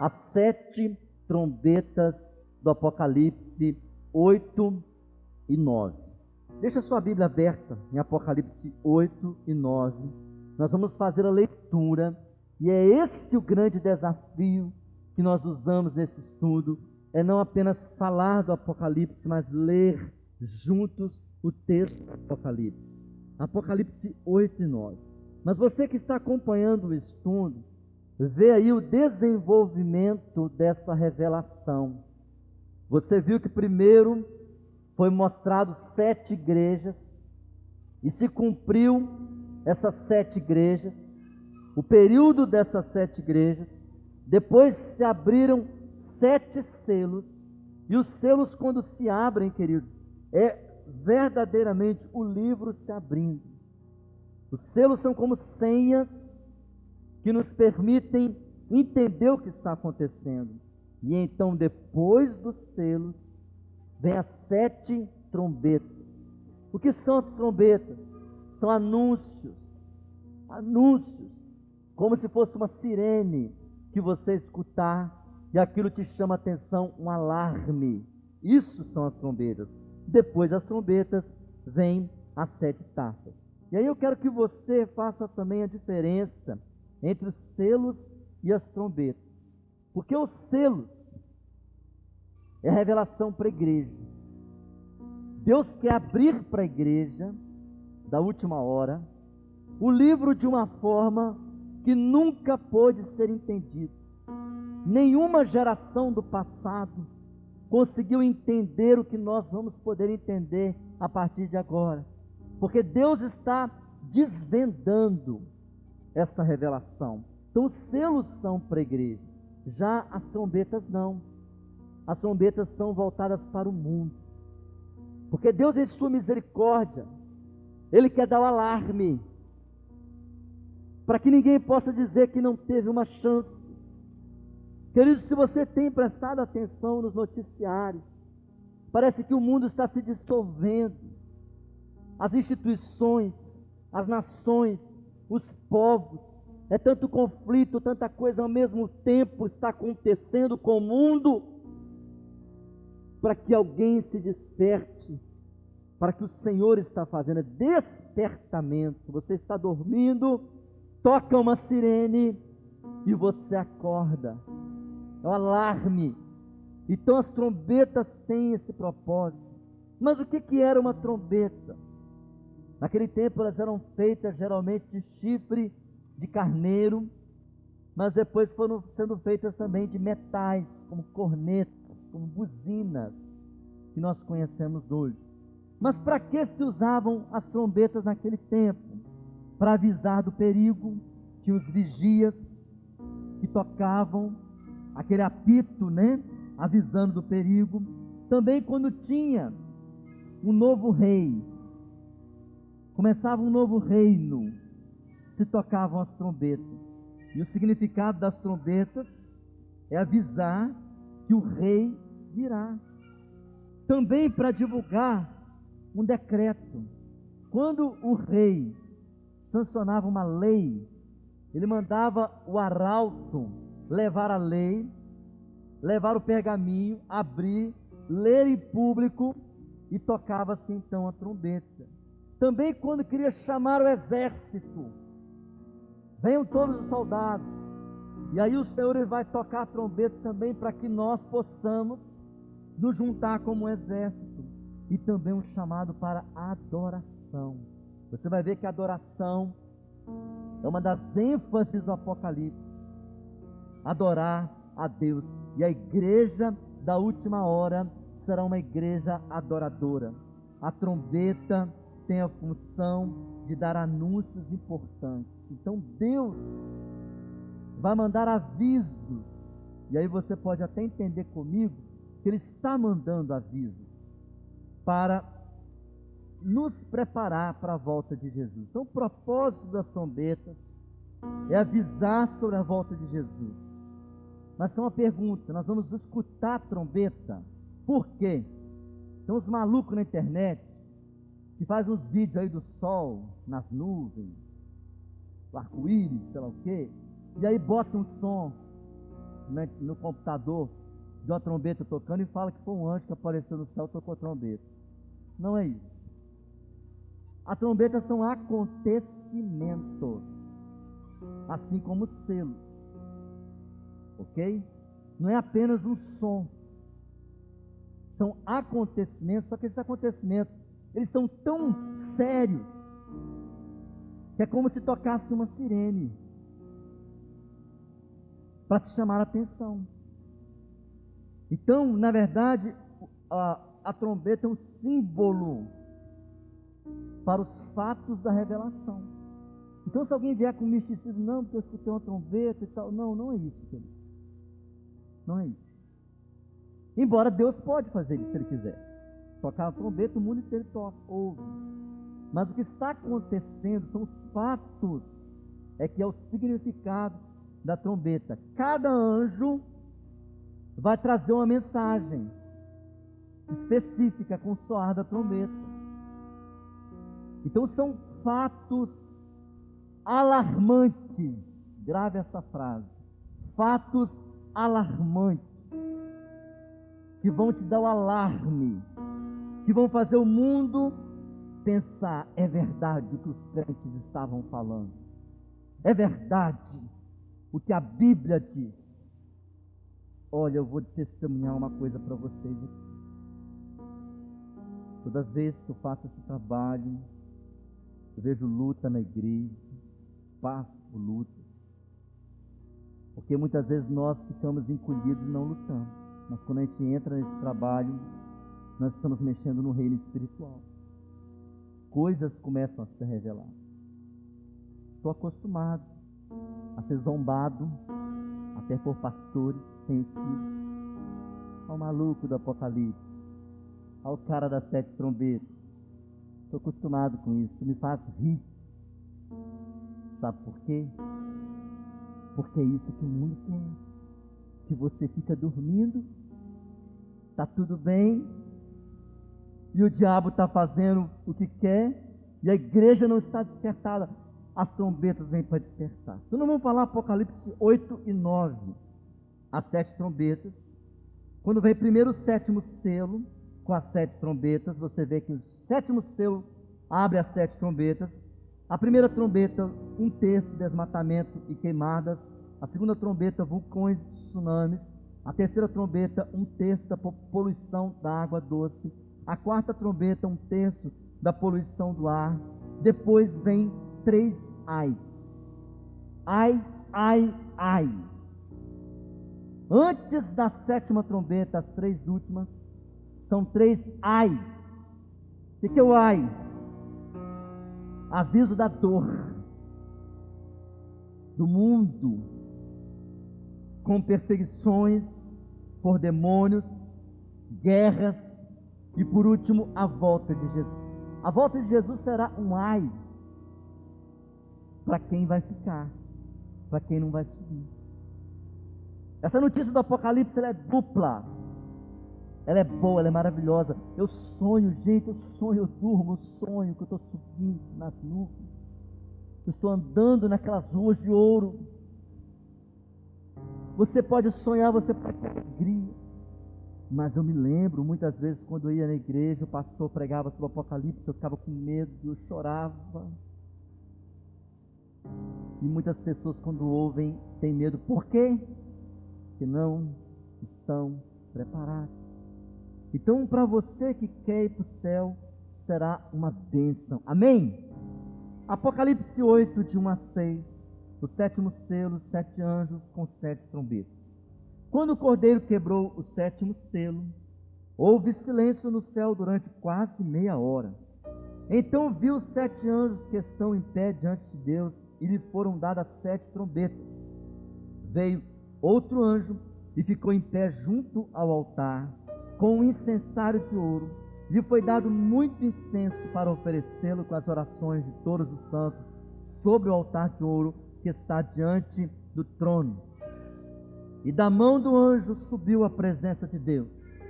as 7 trombetas do Apocalipse 8 e 9. Deixa a sua Bíblia aberta em Apocalipse 8 e 9. Nós vamos fazer a leitura, e é esse o grande desafio que nós usamos nesse estudo, é não apenas falar do Apocalipse, mas ler juntos o texto do Apocalipse. Apocalipse 8 e 9. Mas você que está acompanhando o estudo, vê aí o desenvolvimento dessa revelação. Você viu que primeiro foi mostrado 7 igrejas, e se cumpriu essas 7 igrejas, o período dessas 7 igrejas. Depois se abriram 7 selos, e os selos, quando se abrem, queridos, é verdadeiramente o livro se abrindo. Os selos são como senhas que nos permitem entender o que está acontecendo. E então, depois dos selos, vem as 7 trombetas. O que são as trombetas? São anúncios, como se fosse uma sirene que você escutar e aquilo te chama a atenção, um alarme. Isso são as trombetas. Depois das trombetas, vem as 7 taças. E aí eu quero que você faça também a diferença entre os selos e as trombetas. Porque os selos é a revelação para a igreja. Deus quer abrir para a igreja, da última hora, o livro de uma forma que nunca pôde ser entendido. Nenhuma geração do passado conseguiu entender o que nós vamos poder entender a partir de agora. Porque Deus está desvendando essa revelação. Então os selos são para a igreja, já as trombetas não. As trombetas são voltadas para o mundo. Porque Deus, em sua misericórdia, Ele quer dar o alarme, para que ninguém possa dizer que não teve uma chance. Queridos, se você tem prestado atenção nos noticiários, parece que o mundo está se dissolvendo. As instituições, as nações, os povos, é tanto conflito, tanta coisa ao mesmo tempo está acontecendo com o mundo, para que alguém se desperte, para que o Senhor está fazendo despertamento. Você está dormindo, toca uma sirene e você acorda. É um alarme. Então as trombetas têm esse propósito. Mas o que era uma trombeta? Naquele tempo elas eram feitas geralmente de chifre de carneiro, mas depois foram sendo feitas também de metais, como cornetas, como buzinas, que nós conhecemos hoje. Mas para que se usavam as trombetas naquele tempo? Para avisar do perigo. Tinha os vigias que tocavam aquele apito, avisando do perigo. Também quando tinha um novo rei, começava um novo reino, se tocavam as trombetas. E o significado das trombetas é avisar que o rei virá. Também para divulgar um decreto. Quando o rei sancionava uma lei, ele mandava o arauto levar a lei, levar o pergaminho, abrir, ler em público, e tocava-se então a trombeta. Também quando queria chamar o exército, venham todos os soldados, e aí o Senhor vai tocar a trombeta também para que nós possamos nos juntar como um exército. E também um chamado para adoração. Você vai ver que a adoração é uma das ênfases do Apocalipse. Adorar a Deus. E a igreja da última hora será uma igreja adoradora. A trombeta tem a função de dar anúncios importantes. Então Deus vai mandar avisos. E aí você pode até entender comigo que Ele está mandando avisos para nos preparar para a volta de Jesus. Então o propósito das trombetas é avisar sobre a volta de Jesus. Mas é uma pergunta: nós vamos escutar a trombeta? Por quê? Tem uns malucos na internet que fazem uns vídeos aí do sol, nas nuvens, do arco-íris, sei lá o quê, e aí botam um som. no computador de uma trombeta tocando e fala que foi um anjo que apareceu no céu e tocou a trombeta. Não é isso. A trombeta são acontecimentos, assim como selos, ok? Não é apenas um som, são acontecimentos, só que esses acontecimentos, eles são tão sérios, que é como se tocasse uma sirene, para te chamar a atenção. Então, na verdade, a trombeta é um símbolo para os fatos da revelação. Então, se alguém vier com misticismo, não, porque eu escutei uma trombeta e tal, não é isso, querido. Não é isso. Embora Deus pode fazer isso se Ele quiser. Tocar a trombeta, o mundo inteiro toca, ouve. Mas o que está acontecendo são os fatos, que é o significado da trombeta. Cada anjo vai trazer uma mensagem específica com o soar da trombeta. Então são fatos alarmantes, grave essa frase, fatos alarmantes, que vão te dar o alarme, que vão fazer o mundo pensar, é verdade o que os crentes estavam falando, é verdade o que a Bíblia diz. Olha, eu vou testemunhar uma coisa para vocês aqui. Toda vez que eu faço esse trabalho, eu vejo luta na igreja, passo por lutas, porque muitas vezes nós ficamos encolhidos e não lutamos, mas quando a gente entra nesse trabalho, nós estamos mexendo no reino espiritual, coisas começam a ser reveladas. Estou acostumado a ser zombado, até por pastores, tenho sido. Ao maluco do Apocalipse, ao cara das 7 trombetas, estou acostumado com isso, me faz rir. Sabe por quê? Porque é isso que o mundo quer, que você fica dormindo, está tudo bem, e o diabo está fazendo o que quer, e a igreja não está despertada. As trombetas vêm para despertar. Então nós vamos falar Apocalipse 8 e 9, as 7 trombetas. Quando vem primeiro o 7º selo, com as 7 trombetas, você vê que o 7º selo abre as 7 trombetas. A primeira trombeta, 1/3 desmatamento e queimadas. A segunda trombeta, vulcões e tsunamis. A terceira trombeta, 1/3 da poluição da água doce. A quarta trombeta, 1/3 da poluição do ar. Depois vem 3 ais. Ai, ai, ai. Antes da 7ª trombeta, as 3 últimas, são 3 ai. O que é o ai? Aviso da dor do mundo, com perseguições por demônios, guerras e por último a volta de Jesus. A volta de Jesus será um ai para quem vai ficar, para quem não vai subir. Essa notícia do Apocalipse, ela é dupla, ela é boa, ela é maravilhosa. Eu sonho, gente, eu durmo, eu sonho que eu estou subindo nas nuvens, eu estou andando naquelas ruas de ouro. Você pode sonhar, você pode ter alegria, mas eu me lembro muitas vezes quando eu ia na igreja, o pastor pregava sobre o Apocalipse, eu ficava com medo, eu chorava. E muitas pessoas, quando ouvem, têm medo. Por quê? Porque não estão preparados. Então, para você que quer ir para o céu, será uma bênção. Amém? Apocalipse 8, de 1 a 6. O 7º selo, 7 anjos com 7 trombetas. Quando o cordeiro quebrou o 7º selo, houve silêncio no céu durante quase meia hora. Então viu os 7 anjos que estão em pé diante de Deus, e lhe foram dadas 7 trombetas. Veio outro anjo e ficou em pé junto ao altar, com um incensário de ouro. Lhe foi dado muito incenso para oferecê-lo com as orações de todos os santos sobre o altar de ouro que está diante do trono. E da mão do anjo subiu a presença de Deus,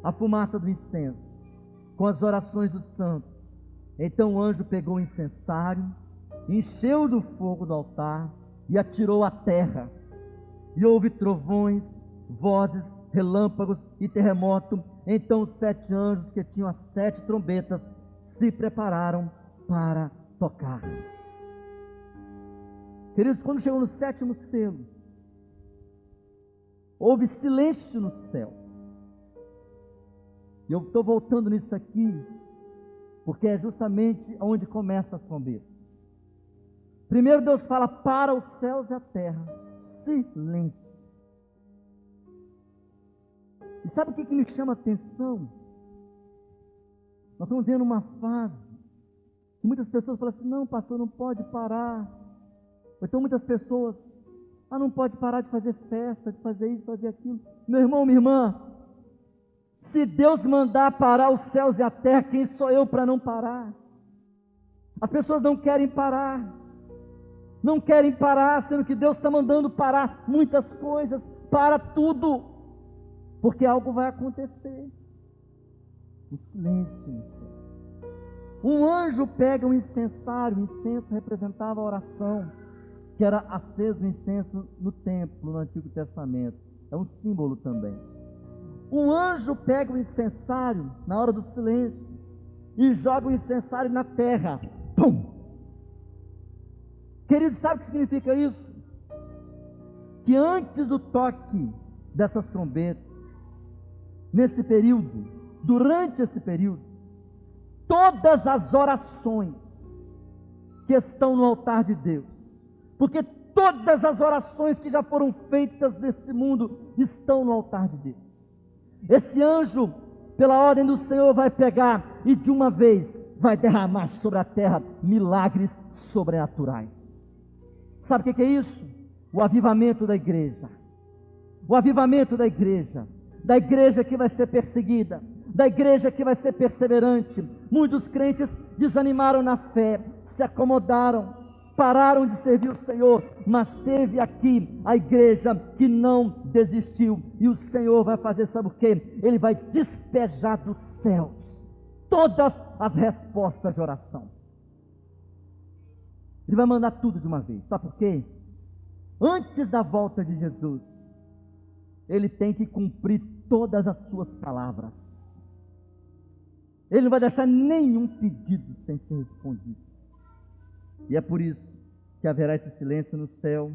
a fumaça do incenso, com as orações dos santos. Então o anjo pegou o incensário, encheu do fogo do altar e atirou à terra. e houve trovões, vozes, relâmpagos e terremoto. Então os 7 anjos que tinham as 7 trombetas se prepararam para tocar. Queridos, quando chegou no 7º selo, houve silêncio no céu. E eu estou voltando nisso aqui, porque é justamente onde começam as trombetas. Primeiro Deus fala para os céus e a terra, silêncio. E sabe o que me chama a atenção? Nós estamos vendo uma fase que muitas pessoas falam assim: não, pastor, não pode parar. Então muitas pessoas, não pode parar de fazer festa, de fazer isso, fazer aquilo. Meu irmão, minha irmã, se Deus mandar parar os céus e a terra, quem sou eu para não parar? As pessoas não querem parar, sendo que Deus está mandando parar muitas coisas, para tudo, porque algo vai acontecer. O silêncio no céu. Um anjo pega um incensário, o incenso representava a oração, que era aceso o incenso no templo, no Antigo Testamento, é um símbolo também. Um anjo pega o incensário na hora do silêncio e joga o incensário na terra. Pum! Queridos, sabe o que significa isso? Que antes do toque dessas trombetas, nesse período, durante esse período, todas as orações que estão no altar de Deus, porque todas as orações que já foram feitas nesse mundo estão no altar de Deus. Esse anjo, pela ordem do Senhor, vai pegar e de uma vez vai derramar sobre a terra milagres sobrenaturais. Sabe o que é isso? O avivamento da igreja. O avivamento da igreja que vai ser perseguida, da igreja que vai ser perseverante. Muitos crentes desanimaram na fé, se acomodaram, pararam de servir o Senhor, mas teve aqui a igreja que não desistiu, e o Senhor vai fazer, sabe o que? Ele vai despejar dos céus todas as respostas de oração. Ele vai mandar tudo de uma vez, sabe por quê? Antes da volta de Jesus, ele tem que cumprir todas as suas palavras. Ele não vai deixar nenhum pedido sem ser respondido. E é por isso que haverá esse silêncio no céu,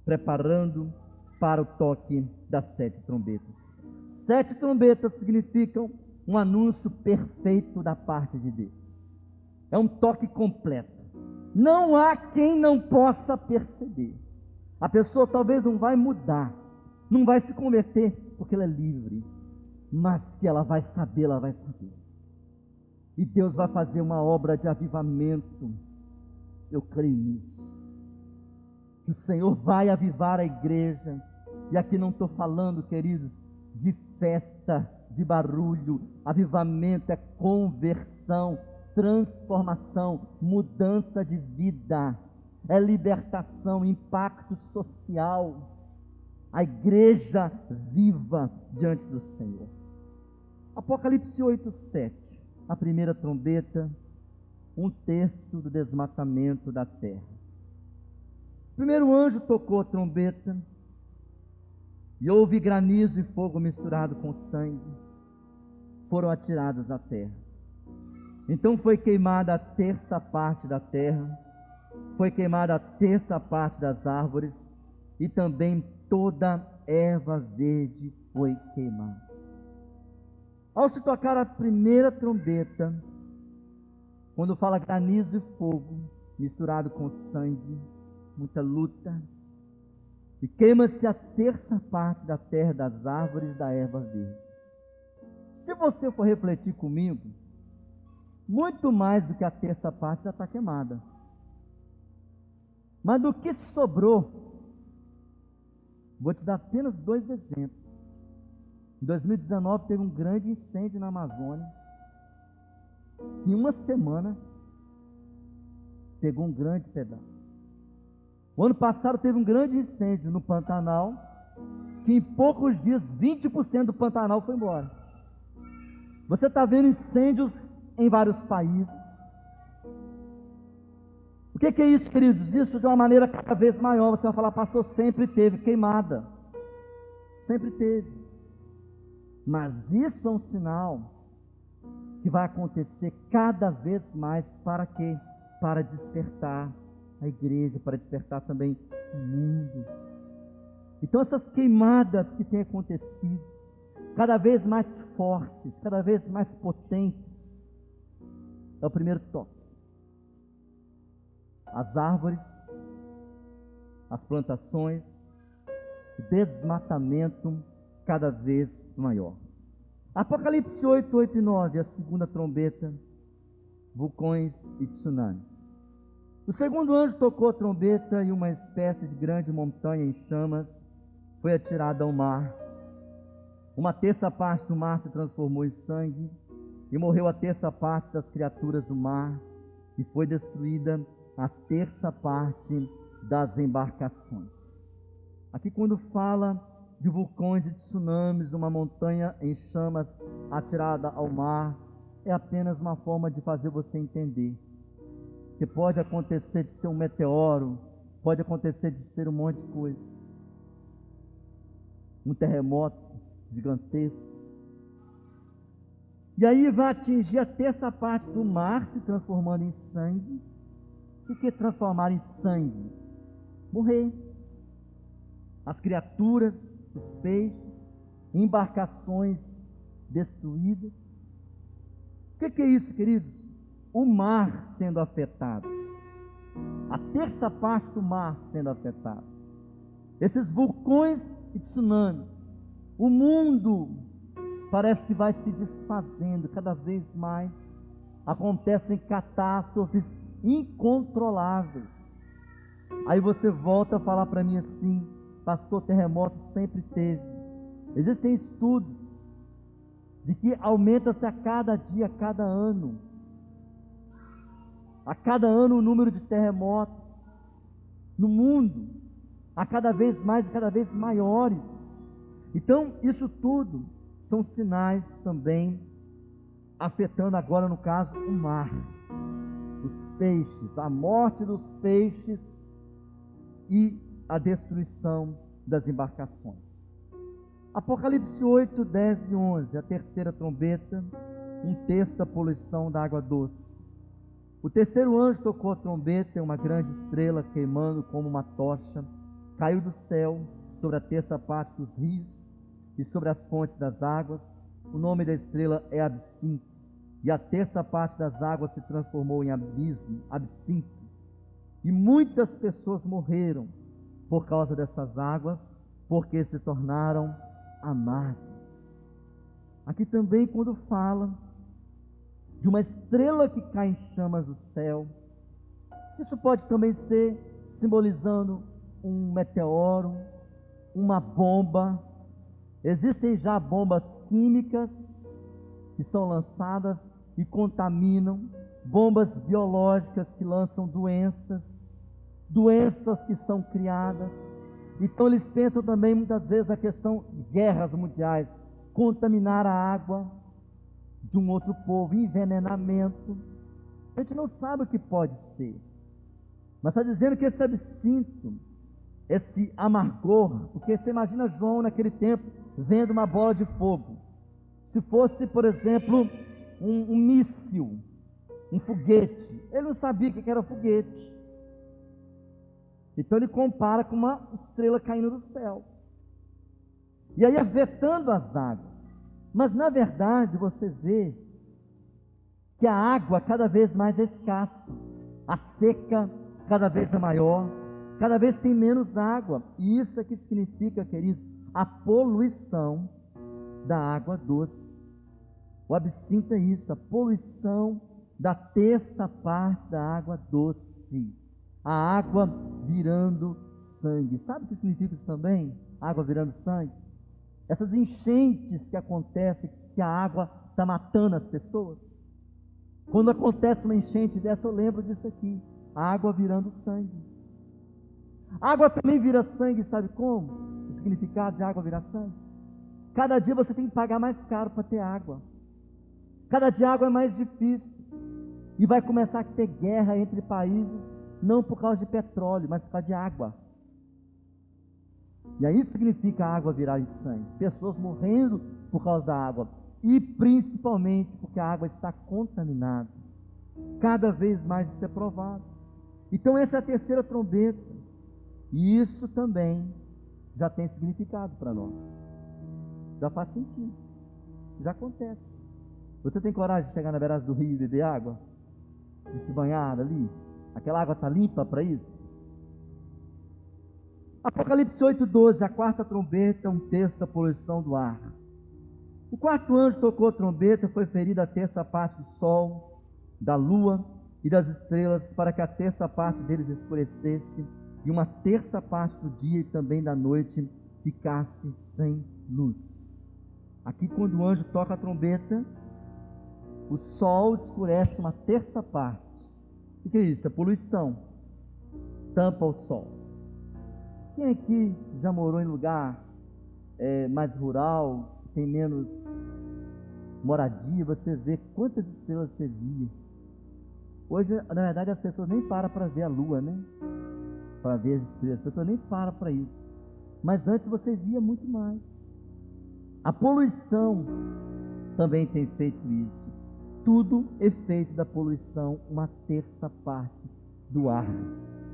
preparando para o toque das 7 trombetas. 7 trombetas significam um anúncio perfeito da parte de Deus. É um toque completo. Não há quem não possa perceber. A pessoa talvez não vai mudar, não vai se converter, porque ela é livre, mas que ela vai saber. E Deus vai fazer uma obra de avivamento. Eu creio nisso. Que o Senhor vai avivar a igreja. E aqui não estou falando, queridos, de festa, de barulho. Avivamento é conversão, transformação, mudança de vida, é libertação, impacto social. A igreja viva diante do Senhor. Apocalipse 8:7, a primeira trombeta, 1/3 do desmatamento da terra. O primeiro anjo tocou a trombeta, e houve granizo e fogo misturado com sangue, foram atirados à terra. Então foi queimada a 1/3 parte da terra, foi queimada a 1/3 parte das árvores, e também toda erva verde foi queimada. Ao se tocar a primeira trombeta, quando fala granizo e fogo misturado com sangue, muita luta, e queima-se a 1/3 parte da terra, das árvores, da erva verde. Se você for refletir comigo, muito mais do que a 1/3 parte já está queimada. Mas do que sobrou, vou te dar apenas 2 exemplos. Em 2019 teve um grande incêndio na Amazônia. Em uma semana pegou um grande pedaço. O ano passado teve um grande incêndio no Pantanal, que em poucos dias 20% do Pantanal foi embora. Você está vendo incêndios em vários países. O que é isso, queridos? Isso de uma maneira cada vez maior. Você vai falar, pastor, sempre teve queimada. Sempre teve. Mas isso é um sinal que vai acontecer cada vez mais para quê? Para despertar a igreja, para despertar também o mundo. Então essas queimadas que têm acontecido, cada vez mais fortes, cada vez mais potentes, é o primeiro toque. As árvores, as plantações, o desmatamento cada vez maior. Apocalipse 8, 8 e 9, a segunda trombeta, vulcões e tsunamis. O segundo anjo tocou a trombeta e uma espécie de grande montanha em chamas foi atirada ao mar. Uma terça parte do mar se transformou em sangue e morreu a terça parte das criaturas do mar e foi destruída a terça parte das embarcações. Aqui quando fala de vulcões e tsunamis, uma montanha em chamas atirada ao mar, é apenas uma forma de fazer você entender que pode acontecer de ser um meteoro, pode acontecer de ser um monte de coisa, um terremoto gigantesco, e aí vai atingir a terça parte do mar, se transformando em sangue. O que é transformar em sangue? Morrer. As criaturas, os peixes, embarcações destruídas. O que é isso, queridos? O mar sendo afetado. A terça parte do mar sendo afetado. Esses vulcões e tsunamis. O mundo parece que vai se desfazendo cada vez mais. Acontecem catástrofes incontroláveis. Aí você volta a falar para mim assim, pastor, terremoto sempre teve. Existem estudos de que aumenta-se a cada dia, a cada ano. A cada ano o número de terremotos no mundo, a cada vez mais e cada vez maiores. Então, isso tudo são sinais também afetando agora, no caso, o mar. Os peixes, a morte dos peixes e a destruição das embarcações. Apocalipse 8, 10 e 11, a terceira trombeta, um texto da poluição da água doce. O terceiro anjo tocou a trombeta e uma grande estrela queimando como uma tocha caiu do céu sobre a terça parte dos rios e sobre as fontes das águas. O nome da estrela é Absinto, e a terça parte das águas se transformou em absinto, e muitas pessoas morreram por causa dessas águas, porque se tornaram amargas. Aqui também, quando fala de uma estrela que cai em chamas do céu, isso pode também ser simbolizando um meteoro, uma bomba. Existem já bombas químicas que são lançadas e contaminam, bombas biológicas que lançam doenças que são criadas. Então eles pensam também muitas vezes na questão de guerras mundiais, contaminar a água de um outro povo, envenenamento. A gente não sabe o que pode ser, mas está dizendo que esse absinto, esse amargor, porque você imagina João naquele tempo vendo uma bola de fogo. Se fosse, por exemplo, um míssil, um foguete, ele não sabia o que era foguete. Então ele compara com uma estrela caindo do céu, e aí afetando as águas. Mas na verdade você vê que a água cada vez mais é escassa, a seca cada vez é maior, cada vez tem menos água, e isso é que significa, queridos, a poluição da água doce. O absinto é isso, a poluição da terça parte da água doce, a água virando sangue. Sabe o que significa isso também? Água virando sangue? Essas enchentes que acontecem, que a água está matando as pessoas. Quando acontece uma enchente dessa, eu lembro disso aqui, a água virando sangue. A água também vira sangue, sabe como? O significado de água virar sangue. Cada dia você tem que pagar mais caro para ter água. Cada dia a água é mais difícil. E vai começar a ter guerra entre países não por causa de petróleo, mas por causa de água. E aí significa a água virar em sangue. Pessoas morrendo por causa da água. E principalmente porque a água está contaminada. Cada vez mais isso é provado. Então essa é a terceira trombeta. E isso também já tem significado para nós. Já faz sentido. Já acontece. Você tem coragem de chegar na beirada do rio e beber água? De se banhar ali? Aquela água está limpa para isso? Apocalipse 8:12, a quarta trombeta, um texto da poluição do ar. O quarto anjo tocou a trombeta, foi ferida a terça parte do sol, da lua e das estrelas, para que a terça parte deles escurecesse, e uma terça parte do dia e também da noite ficasse sem luz. Aqui, quando o anjo toca a trombeta, o sol escurece uma terça parte. O que é isso? É poluição. Tampa o sol. Quem aqui já morou em lugar mais rural, tem menos moradia, você vê quantas estrelas você via. Hoje, na verdade, as pessoas nem param para ver a lua, né? Para ver as estrelas, as pessoas nem param para isso. Mas antes você via muito mais. A poluição também tem feito isso. Tudo efeito da poluição, uma terça parte do ar.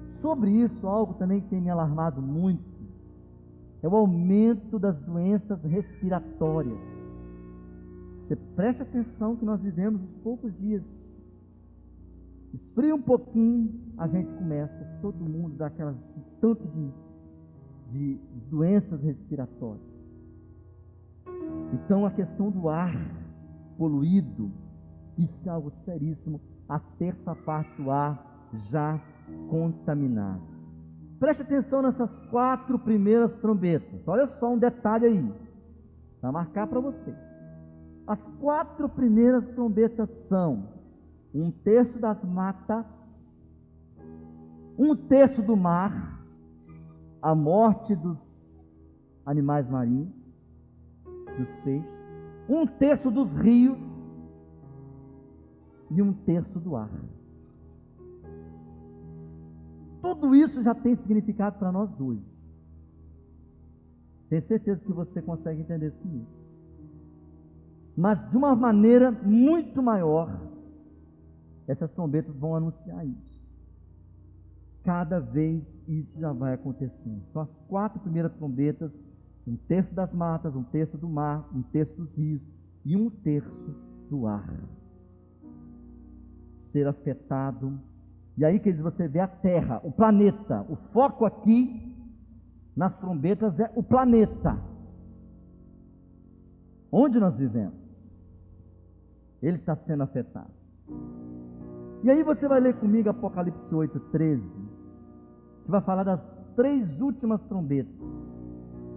Sobre isso, algo também que tem me alarmado muito é o aumento das doenças respiratórias. Você preste atenção que nós vivemos uns poucos dias. Esfria um pouquinho, a gente começa, todo mundo dá aquelas tanto de doenças respiratórias. Então a questão do ar poluído, isso é algo seríssimo. A terça parte do ar já contaminado. Preste atenção nessas 4 primeiras trombetas. Olha só um detalhe aí, para marcar para você. As 4 primeiras trombetas são um terço das matas, um terço do mar, a morte dos animais marinhos, dos peixes, um terço dos rios e um terço do ar. Tudo isso já tem significado para nós hoje. Tenho certeza que você consegue entender isso comigo. Mas de uma maneira muito maior, essas trombetas vão anunciar isso. Cada vez isso já vai acontecendo. Então as 4 primeiras trombetas, um terço das matas, um terço do mar, um terço dos rios e um terço do ar ser afetado. E aí, queridos, você vê a Terra, o planeta. O foco aqui nas trombetas é o planeta. Onde nós vivemos? Ele está sendo afetado. E aí você vai ler comigo Apocalipse 8:13, que vai falar das 3 últimas trombetas.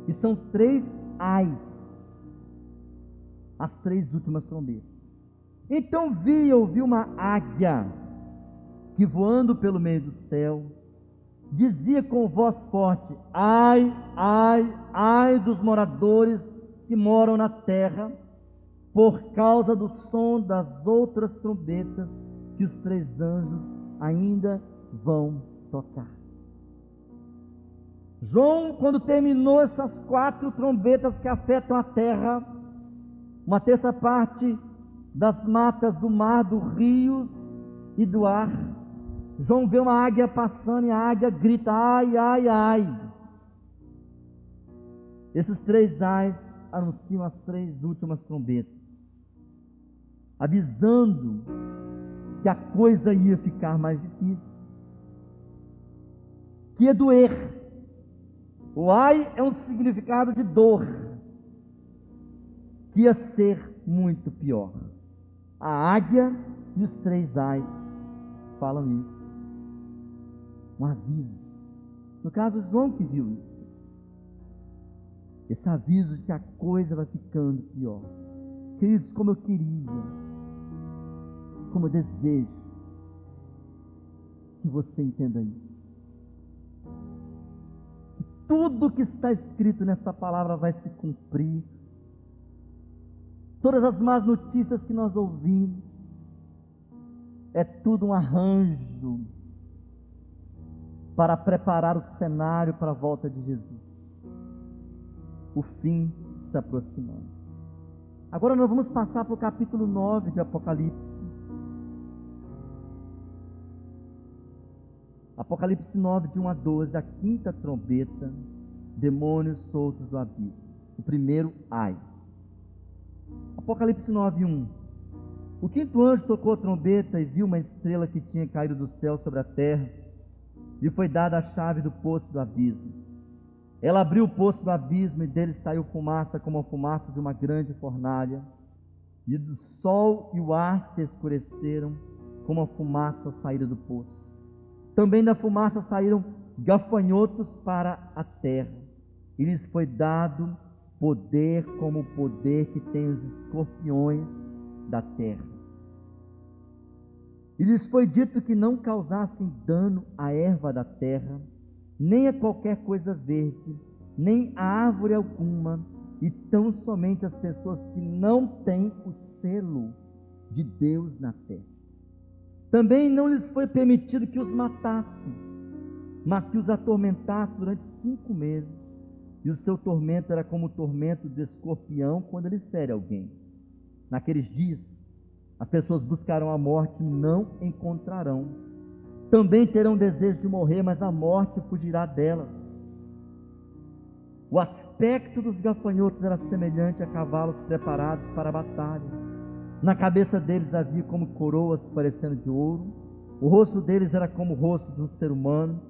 E são 3 ais. As 3 últimas trombetas. Então ouvi uma águia que voando pelo meio do céu, dizia com voz forte: ai, ai, ai dos moradores que moram na terra, por causa do som das outras trombetas que os 3 anjos ainda vão tocar. João, quando terminou essas 4 trombetas que afetam a terra, uma terça parte das matas, do mar, dos rios e do ar, João vê uma águia passando e a águia grita: ai, ai, ai. Esses 3 ais anunciam as 3 últimas trombetas, avisando que a coisa ia ficar mais difícil, que ia doer. O ai é um significado de dor, que ia ser muito pior. A águia e os 3 ais falam isso. Um aviso. No caso, João que viu isso. Esse aviso de que a coisa vai ficando pior. Queridos, como eu queria, como eu desejo que você entenda isso. Que tudo que está escrito nessa palavra vai se cumprir. Todas as más notícias que nós ouvimos, é tudo um arranjo para preparar o cenário para a volta de Jesus. O fim se aproximando. Agora nós vamos passar para o capítulo 9 de Apocalipse. Apocalipse 9, de 1 a 12, a quinta trombeta, demônios soltos do abismo. O primeiro ai. Apocalipse 9, 1. O quinto anjo tocou a trombeta e viu uma estrela que tinha caído do céu sobre a terra, e foi dada a chave do poço do abismo. Ela abriu o poço do abismo e dele saiu fumaça como a fumaça de uma grande fornalha, e do sol e o ar se escureceram como a fumaça saída do poço. Também da fumaça saíram gafanhotos para a terra, e lhes foi dado poder como o poder que tem os escorpiões da terra. E lhes foi dito que não causassem dano à erva da terra, nem a qualquer coisa verde, nem a árvore alguma, e tão somente as pessoas que não têm o selo de Deus na testa. Também não lhes foi permitido que os matassem, mas que os atormentasse durante 5 meses, e o seu tormento era como o tormento do escorpião quando ele fere alguém. Naqueles dias, as pessoas buscarão a morte e não encontrarão. Também terão desejo de morrer, mas a morte fugirá delas. O aspecto dos gafanhotos era semelhante a cavalos preparados para a batalha. Na cabeça deles havia como coroas parecendo de ouro. O rosto deles era como o rosto de um ser humano.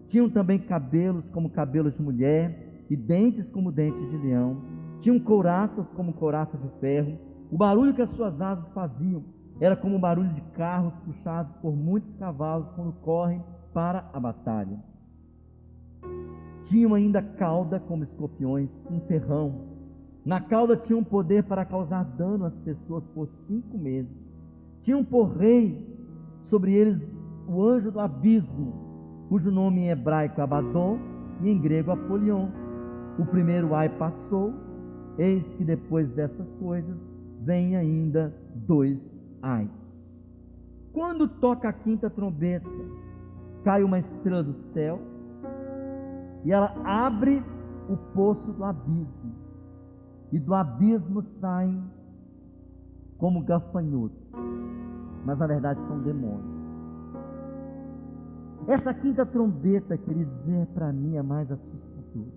Tinham também cabelos como cabelos de mulher e dentes como dentes de leão. Tinham couraças como couraças de ferro. O barulho que as suas asas faziam era como o barulho de carros puxados por muitos cavalos quando correm para a batalha. Tinham ainda cauda como escorpiões, um ferrão. Na cauda tinham poder para causar dano às pessoas por 5 meses. Tinham por rei sobre eles o anjo do abismo, cujo nome em hebraico é Abaddon e em grego Apolion. O primeiro ai passou, eis que depois dessas coisas vem ainda 2 ais. Quando toca a quinta trombeta, cai uma estrela do céu e ela abre o poço do abismo. E do abismo saem como gafanhotos, mas na verdade são demônios. Essa quinta trombeta, queridos, para mim é mais assustadora.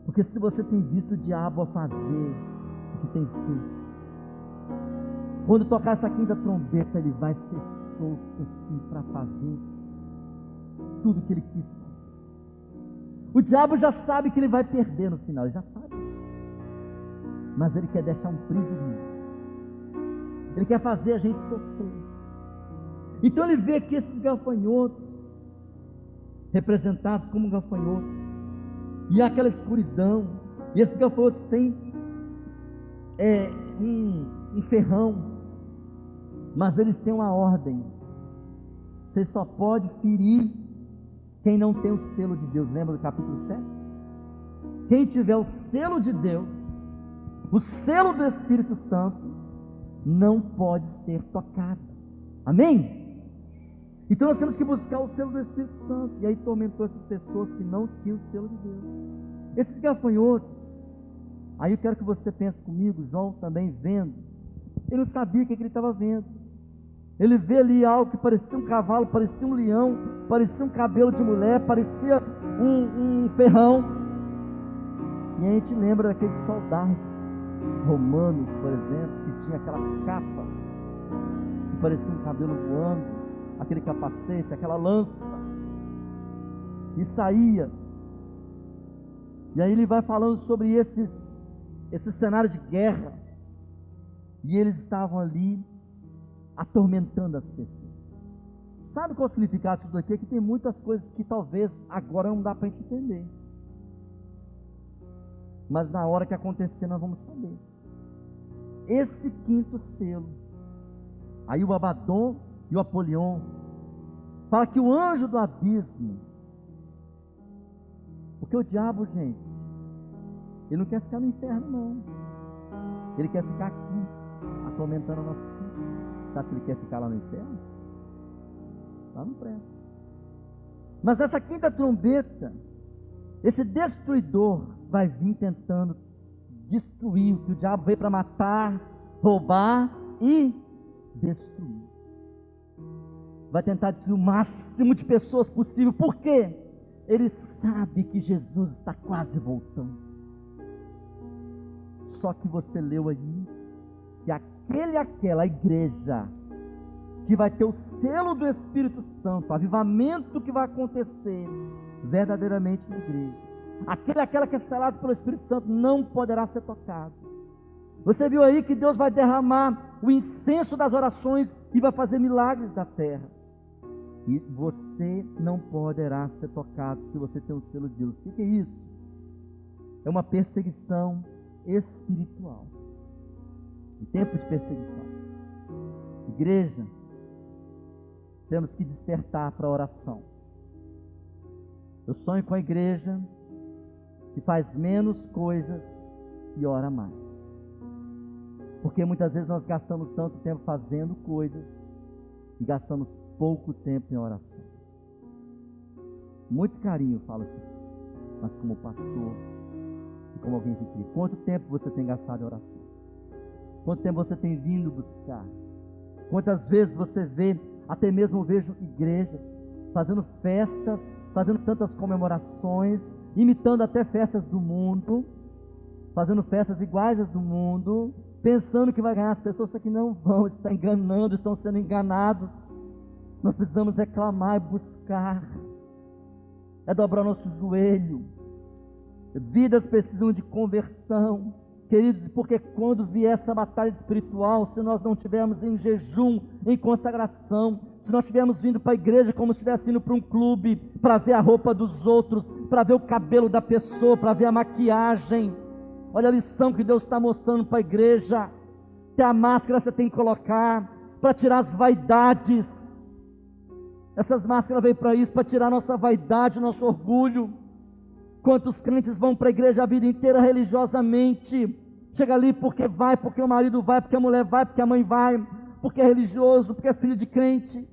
Porque se você tem visto o diabo a fazer o que tem feito, quando tocar essa quinta trombeta, ele vai ser solto assim para fazer tudo o que ele quis fazer. O diabo já sabe que ele vai perder no final, ele já sabe. Mas ele quer deixar um prejuízo. Ele quer fazer a gente sofrer. Então ele vê que esses gafanhotos, representados como gafanhotos, e aquela escuridão, e esses gafanhotos têm um ferrão, mas eles têm uma ordem: você só pode ferir quem não tem o selo de Deus. Lembra do capítulo 7? Quem tiver o selo de Deus, o selo do Espírito Santo, não pode ser tocado. Amém? Então nós temos que buscar o selo do Espírito Santo. E aí tormentou essas pessoas que não tinham o selo de Deus. Esses gafanhotos, aí eu quero que você pense comigo, João também vendo, ele não sabia o que ele estava vendo. Ele vê ali algo que parecia um cavalo, parecia um leão, parecia um cabelo de mulher, parecia um ferrão. E a gente lembra daqueles soldados romanos, por exemplo, que tinha aquelas capas que pareciam um cabelo voando, aquele capacete, aquela lança, e saía. E aí ele vai falando sobre esse cenário de guerra, e eles estavam ali atormentando as pessoas. Sabe qual é o significado disso daqui? É que tem muitas coisas que talvez agora não dá para a gente entender, mas na hora que acontecer nós vamos saber. Esse quinto selo, aí o Abaddon e o Apolion, fala que o anjo do abismo, porque o diabo, gente, ele não quer ficar no inferno não, ele quer ficar aqui, atormentando a nossa vida. Você acha que ele quer ficar lá no inferno? Lá não presta. Mas nessa quinta trombeta, esse destruidor vai vir tentando destruir o que o diabo veio para matar, roubar e destruir. Vai tentar destruir o máximo de pessoas possível. Por quê? Ele sabe que Jesus está quase voltando. Só que você leu aí que aquela igreja que vai ter o selo do Espírito Santo, o avivamento que vai acontecer verdadeiramente na igreja, aquela que é selado pelo Espírito Santo, não poderá ser tocado. Você viu aí que Deus vai derramar o incenso das orações e vai fazer milagres na terra. E você não poderá ser tocado se você tem o selo de Deus. O que é isso? É uma perseguição espiritual. Um tempo de perseguição. Igreja, temos que despertar para a oração. Eu sonho com a igreja que faz menos coisas e ora mais. Porque muitas vezes nós gastamos tanto tempo fazendo coisas e gastamos pouco tempo em oração. Muito carinho eu falo assim, mas como pastor e como alguém que crê. Quanto tempo você tem gastado em oração? Quanto tempo você tem vindo buscar? Quantas vezes você vê, até mesmo eu vejo igrejas fazendo festas, fazendo tantas comemorações, imitando até festas do mundo, fazendo festas iguais às do mundo, pensando que vai ganhar as pessoas, só que não vão, estão enganando, estão sendo enganados. Nós precisamos reclamar e buscar, é dobrar nosso joelho. Vidas precisam de conversão, queridos, porque quando vier essa batalha espiritual, se nós não estivermos em jejum, em consagração, se nós estivermos vindo para a igreja como se estivesse indo para um clube, para ver a roupa dos outros, para ver o cabelo da pessoa, para ver a maquiagem, olha a lição que Deus está mostrando para a igreja. Até a máscara você tem que colocar, para tirar as vaidades. Essas máscaras veio para isso, para tirar nossa vaidade, nosso orgulho. Quantos crentes vão para a igreja a vida inteira religiosamente, chega ali porque vai, porque o marido vai, porque a mulher vai, porque a mãe vai, porque é religioso, porque é filho de crente.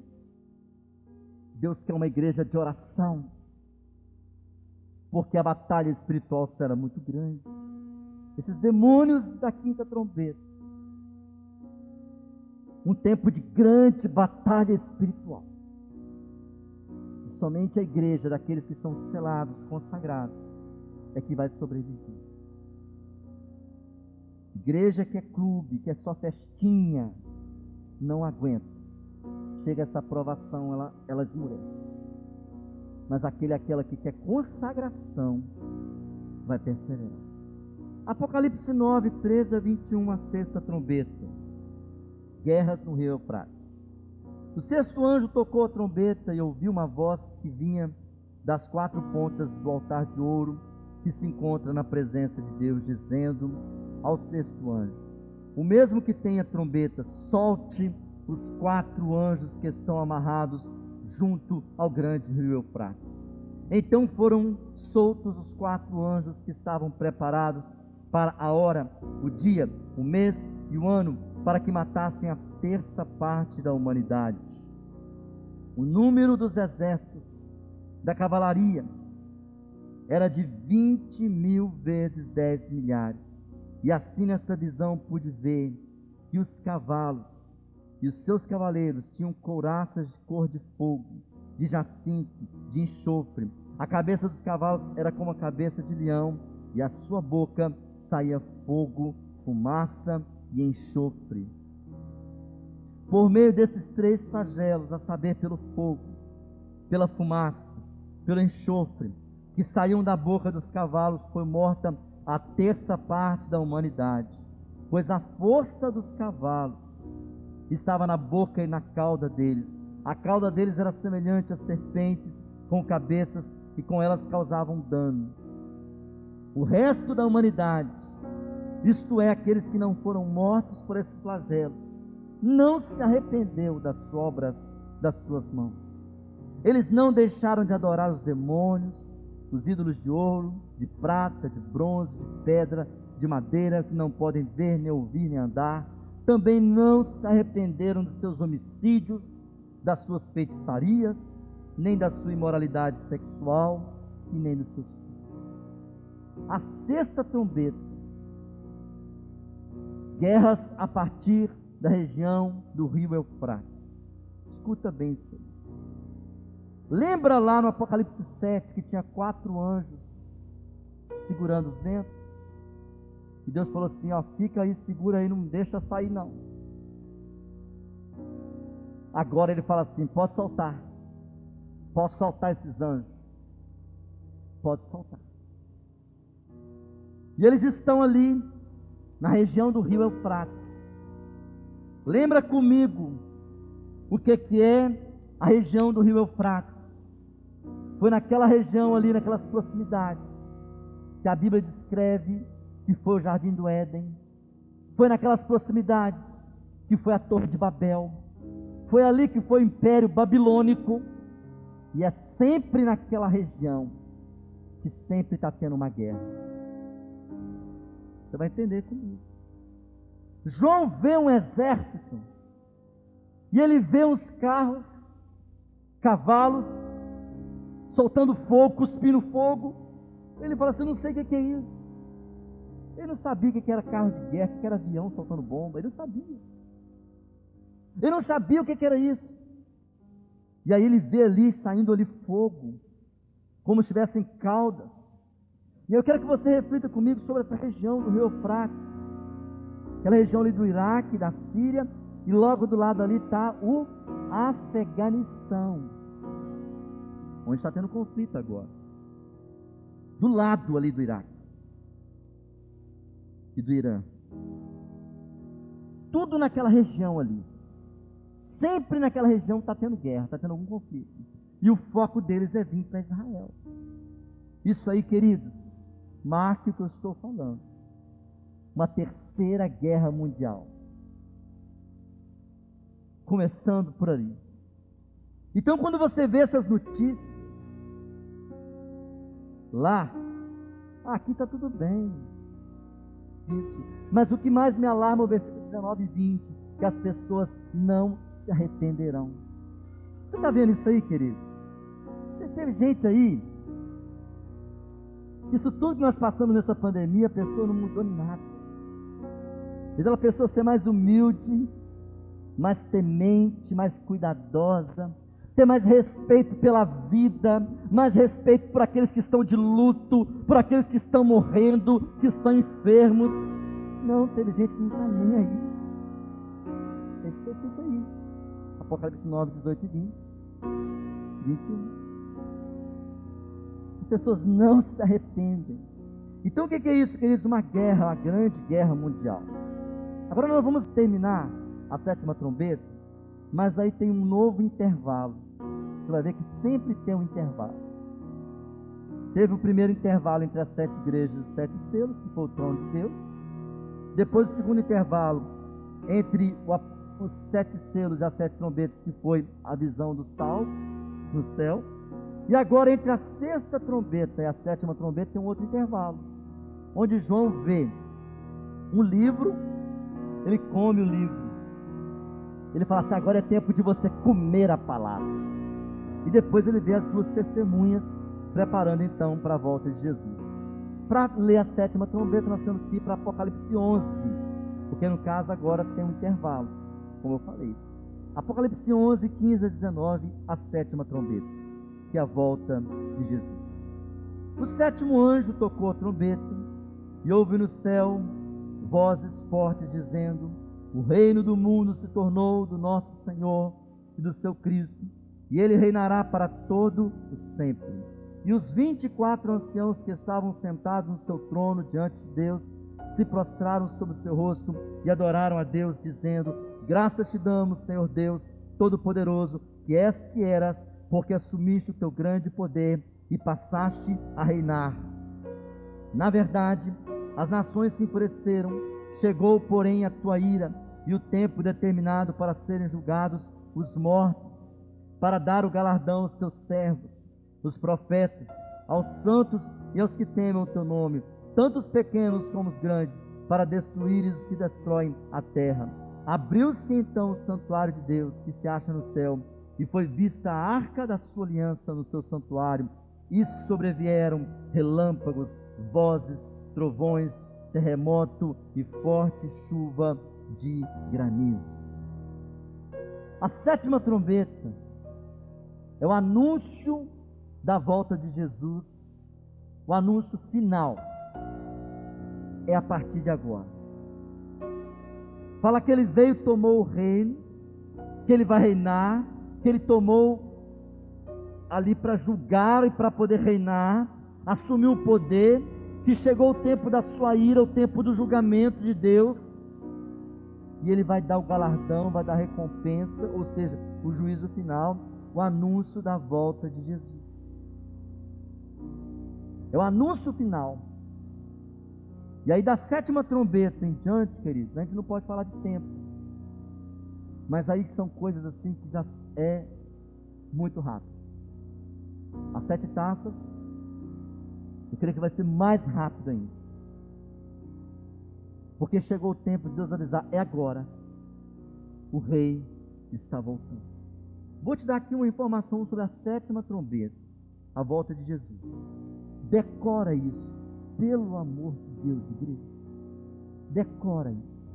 Deus quer uma igreja de oração, porque a batalha espiritual será muito grande. Esses demônios da quinta trombeta, um tempo de grande batalha espiritual. E somente a igreja daqueles que são selados, consagrados, é que vai sobreviver. Igreja que é clube, que é só festinha, não aguenta. Chega essa aprovação, ela esmurece. Mas aquela que quer consagração, vai perseverar. Apocalipse 9, 13 a 21, a sexta trombeta. Guerras no rio Eufrates. O sexto anjo tocou a trombeta e ouviu uma voz que vinha das quatro pontas do altar de ouro que se encontra na presença de Deus, dizendo ao sexto anjo: o mesmo que tem a trombeta, solte os quatro anjos que estão amarrados junto ao grande rio Eufrates. Então foram soltos os quatro anjos que estavam preparados para a hora, o dia, o mês e o ano, para que matassem a terça parte da humanidade. O número dos exércitos da cavalaria era de 20.000 vezes 10 milhares. E assim nesta visão pude ver que os cavalos e os seus cavaleiros tinham couraças de cor de fogo, de jacinto, de enxofre. A cabeça dos cavalos era como a cabeça de leão, e a sua boca saía fogo, fumaça e enxofre. Por meio desses três flagelos, a saber, pelo fogo, pela fumaça, pelo enxofre, que saíam da boca dos cavalos, foi morta a terça parte da humanidade, pois a força dos cavalos estava na boca e na cauda deles. A cauda deles era semelhante a serpentes com cabeças, e com elas causavam dano. O resto da humanidade, isto é, aqueles que não foram mortos por esses flagelos, não se arrependeu das obras das suas mãos. Eles não deixaram de adorar os demônios, os ídolos de ouro, de prata, de bronze, de pedra, de madeira, que não podem ver, nem ouvir, nem andar. Também não se arrependeram dos seus homicídios, das suas feitiçarias, nem da sua imoralidade sexual e nem dos seus filhos. A sexta trombeta, guerras a partir da região do rio Eufrates. Escuta bem isso aí. Lembra lá no Apocalipse 7 que tinha 4 anjos segurando os ventos? E Deus falou assim, ó, fica aí, segura aí, não deixa sair não. Agora ele fala assim, pode soltar. Posso soltar esses anjos? Pode soltar. E eles estão ali na região do rio Eufrates. Lembra comigo o que é a região do rio Eufrates? Foi naquela região ali, naquelas proximidades, que a Bíblia descreve que foi o Jardim do Éden. Foi naquelas proximidades que foi a Torre de Babel. Foi ali que foi o Império Babilônico. E é sempre naquela região que sempre está tendo uma guerra. Você vai entender comigo. João vê um exército e ele vê uns carros, cavalos, soltando fogo, cuspindo fogo. Ele fala assim, não sei o que é isso. Ele não sabia o que era carro de guerra, o que era avião soltando bomba. Ele não sabia. Ele não sabia o que era isso. E aí ele vê ali, saindo ali fogo, como se tivessem caudas. E eu quero que você reflita comigo sobre essa região do rio Eufrates. Aquela região ali do Iraque, da Síria, e logo do lado ali está o Afeganistão, onde está tendo conflito agora. Do lado ali do Iraque e do Irã. Tudo naquela região ali. Sempre naquela região está tendo guerra, está tendo algum conflito. E o foco deles é vir para Israel. Isso aí, queridos, marque o que eu estou falando. Uma terceira guerra mundial. Começando por ali. Então, quando você vê essas notícias, lá, aqui está tudo bem. Isso. Mas o que mais me alarma é o versículo 19 e 20, que as pessoas não se arrependerão. Você está vendo isso aí, queridos? Você teve gente aí, que isso tudo que nós passamos nessa pandemia, a pessoa não mudou nada. Então a pessoa ser mais humilde, mais temente, mais cuidadosa, ter mais respeito pela vida, mais respeito por aqueles que estão de luto, por aqueles que estão morrendo, que estão enfermos. Não, teve gente que não está nem aí. Esse texto está aí. Apocalipse 9, 18 e 20. 21. As pessoas não se arrependem. Então o que é isso, queridos? Uma guerra, uma grande guerra mundial. Agora nós vamos terminar a sétima trombeta, mas aí tem um novo intervalo. Você vai ver que sempre tem um intervalo. Teve o primeiro intervalo entre as 7 igrejas e os 7 selos, que foi o trono de Deus. Depois o segundo intervalo entre os 7 selos e as 7 trombetas, que foi a visão dos salvos no céu. E agora entre a sexta trombeta e a sétima trombeta tem um outro intervalo, onde João vê um livro, ele come o livro. Ele fala assim, agora é tempo de você comer a palavra. E depois ele vê as 2 testemunhas, preparando então para a volta de Jesus. Para ler a sétima trombeta, nós temos que ir para Apocalipse 11, porque no caso agora tem um intervalo, como eu falei. Apocalipse 11, 15 a 19, a sétima trombeta, que é a volta de Jesus. O sétimo anjo tocou a trombeta, e houve no céu vozes fortes dizendo: o reino do mundo se tornou do nosso Senhor e do seu Cristo, e ele reinará para todo o sempre. E os 24 anciãos que estavam sentados no seu trono diante de Deus se prostraram sobre o seu rosto e adoraram a Deus, dizendo: graças te damos, Senhor Deus Todo-Poderoso, que és que eras, porque assumiste o teu grande poder e passaste a reinar. Na verdade, as nações se enfureceram, chegou, porém, a tua ira e o tempo determinado para serem julgados os mortos, para dar o galardão aos teus servos, os profetas, aos santos e aos que temem o teu nome, tanto os pequenos como os grandes, para destruires os que destroem a terra. Abriu-se então o santuário de Deus, que se acha no céu, e foi vista a arca da sua aliança no seu santuário, e sobrevieram relâmpagos, vozes, trovões, terremoto e forte chuva de granizo. A sétima trombeta é o anúncio da volta de Jesus, o anúncio final. É a partir de agora. Fala que ele veio e tomou o reino, que ele vai reinar, que ele tomou ali para julgar e para poder reinar, assumiu o poder, que chegou o tempo da sua ira, o tempo do julgamento de Deus, e ele vai dar o galardão, vai dar a recompensa, ou seja, o juízo final, o anúncio da volta de Jesus. É o anúncio final. E aí da sétima trombeta em diante, queridos, a gente não pode falar de tempo, mas aí são coisas assim que já é muito rápido. As 7 taças, eu creio que vai ser mais rápido ainda, porque chegou o tempo de Deus avisar, é agora, o rei está voltando. Vou te dar aqui uma informação sobre a sétima trombeta, a volta de Jesus. Decora isso, pelo amor de Deus, igreja. Decora isso.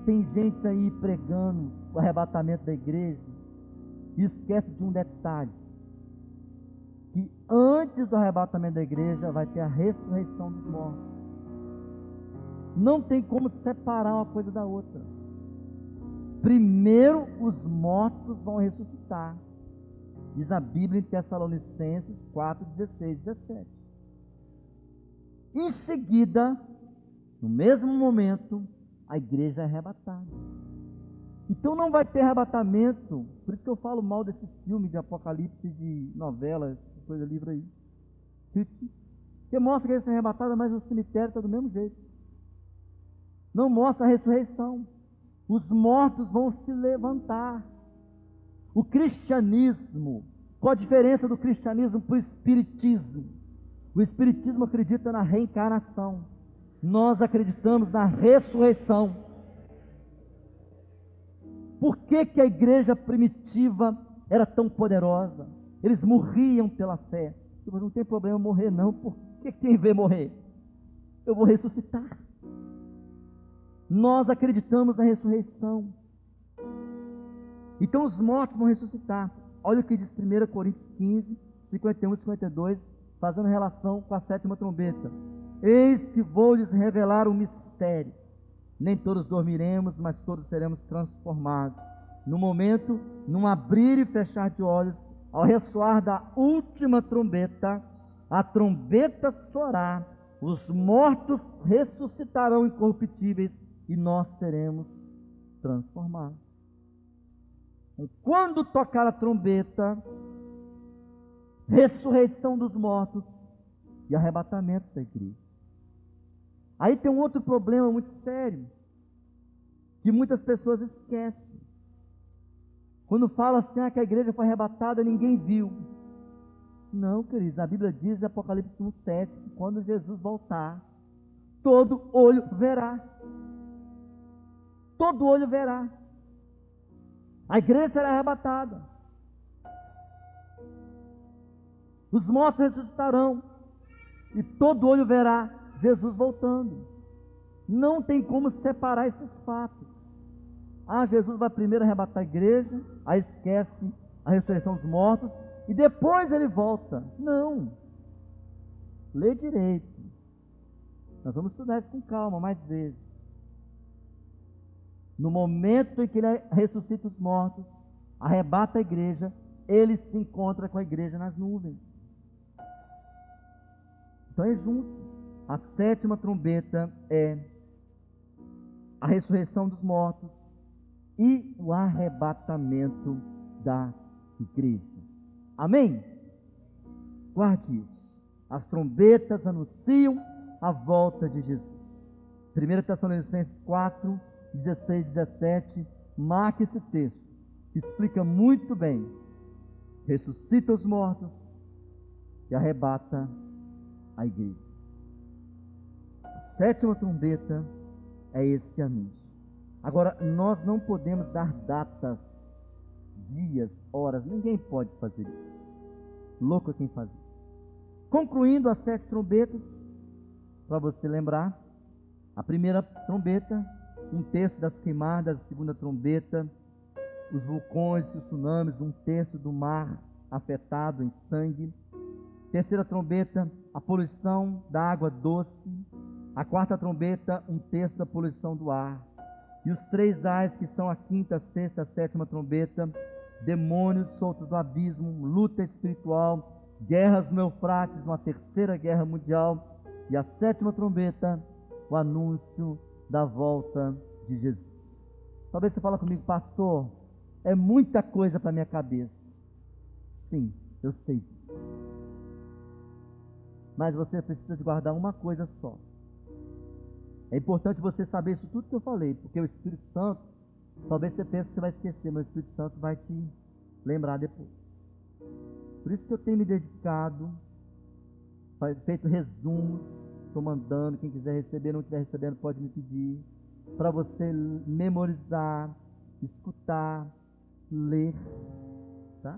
Tem gente aí pregando o arrebatamento da igreja e esquece de um detalhe, que antes do arrebatamento da igreja vai ter a ressurreição dos mortos. Não tem como separar uma coisa da outra. Primeiro os mortos vão ressuscitar, diz a Bíblia em Tessalonicenses 4, 16, 17. Em seguida, no mesmo momento, a igreja é arrebatada. Então não vai ter arrebatamento. Por isso que eu falo mal desses filmes de apocalipse, de novelas, coisa livre aí, que mostra que eles são arrebatados, mas o cemitério está do mesmo jeito. Não mostra a ressurreição. Os mortos vão se levantar. O cristianismo, qual a diferença do cristianismo para o espiritismo? O espiritismo acredita na reencarnação, nós acreditamos na ressurreição. Por que que a igreja primitiva era tão poderosa? Eles morriam pela fé. Mas não tem problema morrer não, por que quem vê morrer? Eu vou ressuscitar. Nós acreditamos na ressurreição. Então os mortos vão ressuscitar. Olha o que diz 1 Coríntios 15, 51 e 52, fazendo relação com a sétima trombeta. Eis que vou lhes revelar um mistério. Nem todos dormiremos, mas todos seremos transformados. No momento, num abrir e fechar de olhos, ao ressoar da última trombeta, a trombeta soará, os mortos ressuscitarão incorruptíveis e nós seremos transformados. E quando tocar a trombeta, ressurreição dos mortos e arrebatamento da igreja. Aí tem um outro problema muito sério, que muitas pessoas esquecem. Quando fala assim, que a igreja foi arrebatada, ninguém viu. Não, queridos, a Bíblia diz em Apocalipse 1,7, que quando Jesus voltar, todo olho verá. Todo olho verá. A igreja será arrebatada. Os mortos ressuscitarão. E todo olho verá Jesus voltando. Não tem como separar esses fatos. Jesus vai primeiro arrebatar a igreja, aí esquece a ressurreição dos mortos, e depois ele volta. Não. Lê direito. Nós vamos estudar isso com calma mais vezes. No momento em que ele ressuscita os mortos, arrebata a igreja, ele se encontra com a igreja nas nuvens. Então é junto. A sétima trombeta é a ressurreição dos mortos e o arrebatamento da igreja. Amém? Guarde isso. As trombetas anunciam a volta de Jesus. 1 Tessalonicenses 4, 16, 17, marque esse texto, que explica muito bem. Ressuscita os mortos e arrebata a igreja. A sétima trombeta é esse anúncio. Agora, nós não podemos dar datas dias, horas. Ninguém pode fazer isso. Louco é quem faz isso. Concluindo as 7 trombetas, para você lembrar, a primeira trombeta, 1/3 das queimadas, a segunda trombeta, os vulcões, os tsunamis, 1/3 do mar afetado em sangue. Terceira trombeta, a poluição da água doce. A quarta trombeta, 1/3 da poluição do ar. E os 3 ais, que são a quinta, a sexta, a sétima trombeta, demônios soltos do abismo, luta espiritual, guerras no Eufrates, uma terceira guerra mundial. E a 7ª trombeta, o anúncio da volta de Jesus. Talvez você fale comigo, pastor, é muita coisa para minha cabeça. Sim, eu sei disso. Mas você precisa de guardar uma coisa só. É importante você saber isso tudo que eu falei, porque o Espírito Santo, talvez você pense que você vai esquecer, mas o Espírito Santo vai te lembrar depois. Por isso que eu tenho me dedicado, feito resumos, estou mandando, quem quiser receber, não estiver recebendo, pode me pedir, para você memorizar, escutar, ler, tá?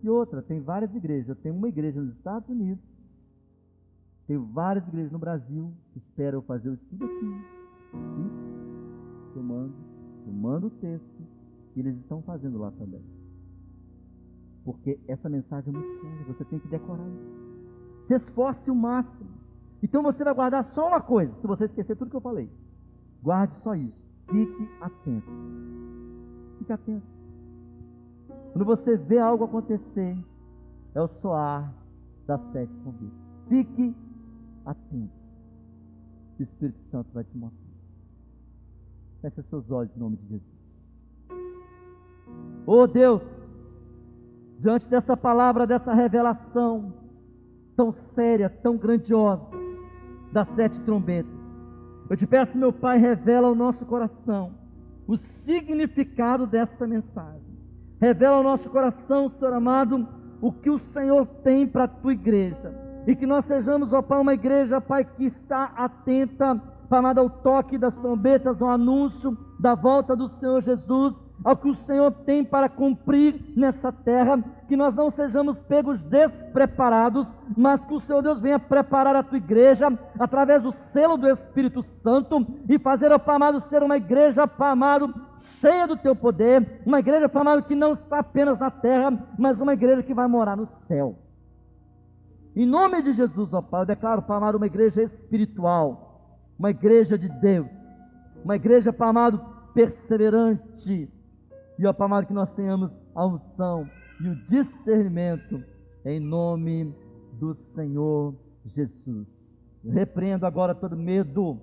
E outra, tem várias igrejas. Eu tenho uma igreja nos Estados Unidos, tenho várias igrejas no Brasil, espero eu fazer o estudo aqui. Assiste, eu mando o texto, e eles estão fazendo lá também. Porque essa mensagem é muito séria, você tem que decorar isso. Se esforce o máximo. Então você vai guardar só uma coisa, se você esquecer tudo que eu falei. Guarde só isso. Fique atento. Fique atento. Quando você vê algo acontecer, é o soar das 7 trombetas. Fique atento. O Espírito Santo vai te mostrar. Feche seus olhos em nome de Jesus. Oh Deus, diante dessa palavra, dessa revelação tão séria, tão grandiosa, das 7 trombetas, eu te peço, meu Pai, revela ao nosso coração o significado desta mensagem. Revela ao nosso coração, Senhor amado, o que o Senhor tem para a tua igreja. E que nós sejamos, ó Pai, uma igreja, Pai, que está atenta, Pai amado, ao toque das trombetas, ao anúncio da volta do Senhor Jesus, ao que o Senhor tem para cumprir nessa terra. Que nós não sejamos pegos despreparados, mas que o Senhor Deus venha preparar a tua igreja através do selo do Espírito Santo e fazer, ó Pai amado, ser uma igreja, Pai amado, cheia do teu poder, uma igreja, Pai amado, que não está apenas na terra, mas uma igreja que vai morar no céu. Em nome de Jesus, ó Pai, eu declaro, Pai amado, uma igreja espiritual, uma igreja de Deus, uma igreja, Pai amado, perseverante. E, ó Pai amado, que nós tenhamos a unção e o discernimento, em nome do Senhor Jesus. Eu repreendo agora todo medo,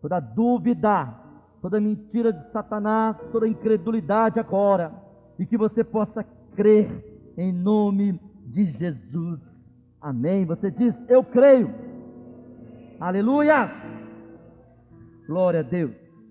toda dúvida, toda mentira de Satanás, toda incredulidade agora, e que você possa crer em nome de Jesus. Amém. Você diz, eu creio. Aleluias. Glória a Deus.